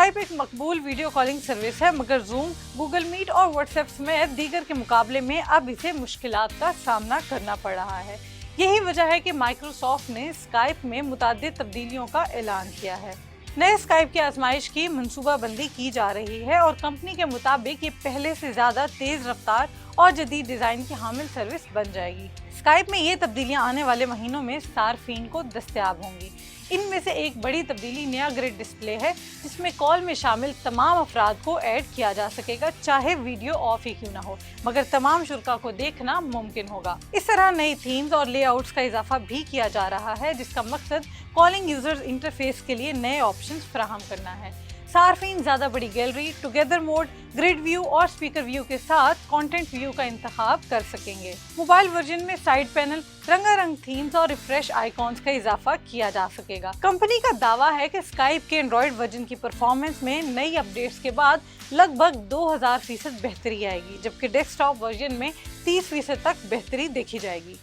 Skype एक मकबूल video calling service है, मगर जूम, गूगल मीट और व्हाट्सएप समेत दीगर के मुकाबले में अब इसे मुश्किलात का सामना करना पड़ रहा है। यही वजह है कि माइक्रोसॉफ्ट ने स्काइप में मुताद्दिद तब्दीलियों का ऐलान किया है। नए स्काइप की आजमाइश की मनसूबाबंदी की जा रही है और कंपनी के मुताबिक ये पहले से ज़्यादा तेज़ रफ्तार और जदीद डिज़ाइन की हामिल सर्विस बन जाएगी। स्काइप में ये तब्दीलियां आने वाले महीनों में सार्फिन को दस्तयाब होंगी। इनमें से एक बड़ी तब्दीली नया ग्रिड डिस्प्ले है, जिसमें कॉल में शामिल तमाम अफराद को ऐड किया जा सकेगा, चाहे वीडियो ऑफ ही क्यों ना हो, मगर तमाम शुरका को देखना मुमकिन होगा। इस तरह नई थीम्स और लेआउट्स का इजाफा भी किया जा रहा है, जिसका मकसद कॉलिंग यूजर्स इंटरफेस के लिए नए ऑप्शंस फराहम करना है। सार्फिन ज़्यादा बड़ी gallery, together mode, grid view और स्पीकर व्यू के साथ कंटेंट व्यू का इंतखाब कर सकेंगे। मोबाइल वर्जन में साइड पैनल, रंगारंग थीम्स और रिफ्रेश आइकॉन्स का इजाफा किया जा सकेगा। कंपनी का दावा है कि स्काइप के एंड्रॉइड वर्जन की परफॉर्मेंस में नई अपडेट्स के बाद लगभग 2000% बेहतरी आएगी, जबकि डेस्कटॉप वर्जन में 30% तक बेहतरी देखी जाएगी।